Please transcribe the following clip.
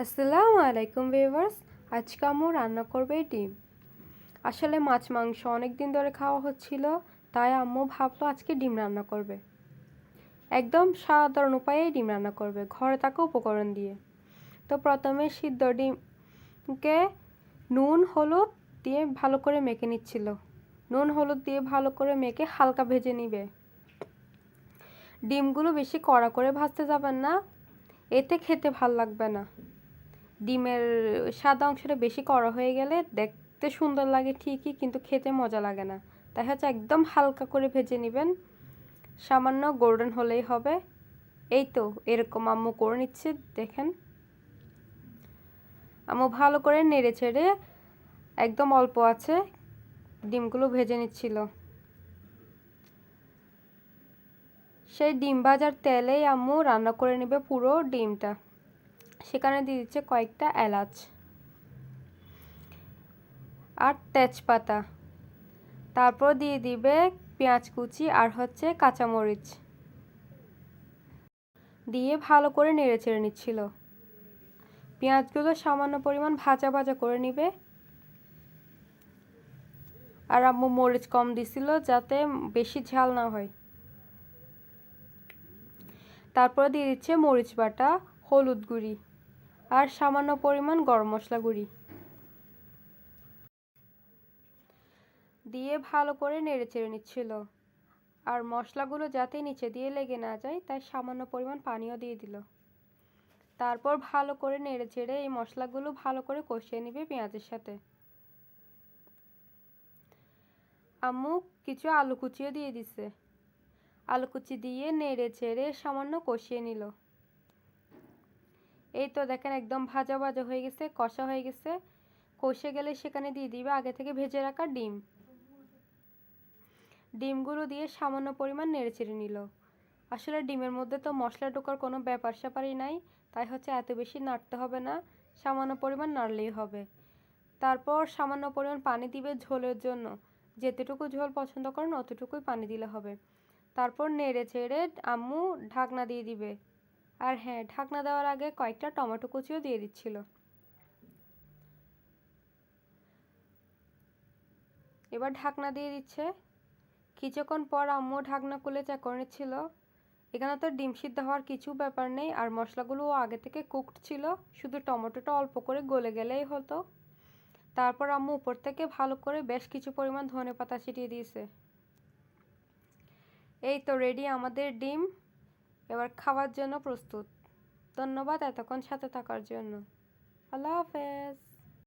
আসসালামু আলাইকুম ভিউয়ার্স। আজকে আম্মু রান্না করবে ডিম। আসলে মাছ মাংস অনেক দিন ধরে খাওয়া হচ্ছিল, তাই আম্মু ভাবলো আজকে ডিম রান্না করবে। একদম সাধারণ উপায়েই ডিম রান্না করবে, ঘরে থাকা উপকরণ দিয়ে। তো প্রথমে সিদ্ধ ডিমকে নুন হলুদ দিয়ে ভালো করে মেখে নিচ্ছিল। নুন হলুদ দিয়ে ভালো করে মেখে হালকা ভেজে নিবে। ডিমগুলো বেশি কড়া করে ভাজতে যাবেন না, এতে খেতে ভাল লাগবে না। ডিমের সাদা অংশটা বেশি কড়া হয়ে গেলে দেখতে সুন্দর লাগে ঠিকই, কিন্তু খেতে মজা লাগে না। তাই হচ্ছে একদম হালকা করে ভেজে নেবেন, সামান্য গোল্ডেন হলেই হবে। এই তো এরকম আম্মু করে নিচ্ছে, দেখেন। আম্মু ভালো করে নেড়ে ছেড়ে একদম অল্প আছে ডিমগুলো ভেজে নিচ্ছিল। সেই ডিম ভাজার তেলেই আম্মু রান্না করে নেবে পুরো ডিমটা। সেখানে দিয়ে দিচ্ছে কয়েকটা এলাচ আর তেজপাতা, তারপর দিয়ে দিবে পেঁয়াজ কুচি আর হচ্ছে কাঁচামরিচ দিয়ে ভালো করে নেড়ে চেড়ে নিচ্ছিল। পেঁয়াজগুলো সামান্য পরিমাণ ভাজা ভাজা করে নিবে। আর আম্মু মরিচ কম দিছিল যাতে বেশি ঝাল না হয়। তারপর দিয়ে দিচ্ছে মরিচ বাটা, হলুদ গুঁড়ি আর সামান্য পরিমাণ গরম মশলা গুঁড়ি দিয়ে ভালো করে নেড়ে চেড়ে নিচ্ছিল। আর মশলাগুলো যাতে নিচে দিয়ে লেগে না যায় তাই সামান্য পরিমাণ পানিও দিয়ে দিল। তারপর ভালো করে নেড়ে চেড়ে এই মশলাগুলো ভালো করে কষিয়ে নিবে পেঁয়াজের সাথে। আম্মু কিছু আলু কুচিও দিয়ে দিছে। আলু কুচি দিয়ে নেড়ে চেড়ে সামান্য কষিয়ে নিল। এই তো দেখেন একদম ভাজা ভাজা হয়ে গেছে, কষা হয়ে গেছে। কষে গেলে সেখানে দিয়ে দিবে আগে থেকে ভেজে রাখা ডিম। ডিমগুলো দিয়ে সামান্য পরিমাণ নেড়ে চেড়ে নিল। আসলে ডিমের মধ্যে তো মশলা ঢোকার কোনো ব্যাপার স্যাপারই নাই, তাই হচ্ছে এত বেশি নাড়তে হবে না, সামান্য পরিমাণ নাড়লেই হবে। তারপর সামান্য পরিমাণ পানি দিবে ঝোলের জন্য, যেতটুকু ঝোল পছন্দ করেন অতটুকুই পানি দিলে হবে। তারপর নেড়ে চেড়ে আম্মু ঢাকনা দিয়ে দিবে। আর হ্যাঁ, ঢাকনা দেওয়ার আগে কয়েকটা টমেটো কুচিও দিয়ে দিচ্ছিল। এবার ঢাকনা দিয়ে দিচ্ছে। কিছুক্ষণ পর আম্মু ঢাকনা খুলে চেক করে নিচ্ছিল। এখানে তো ডিম সিদ্ধ হওয়ার কিছু ব্যাপার নেই, আর মশলাগুলোও আগে থেকে কুকড ছিল, শুধু টমেটোটা অল্প করে গলে গেলেই হতো। তারপর আম্মু উপর থেকে ভালো করে বেশ কিছু পরিমাণ ধনেপাতা ছিটিয়ে দিয়েছে। এই তো রেডি আমাদের ডিম, এবার খাওয়ার জন্য প্রস্তুত। ধন্যবাদ এতক্ষণ সাথে থাকার জন্য। আল্লাহ হাফেজ।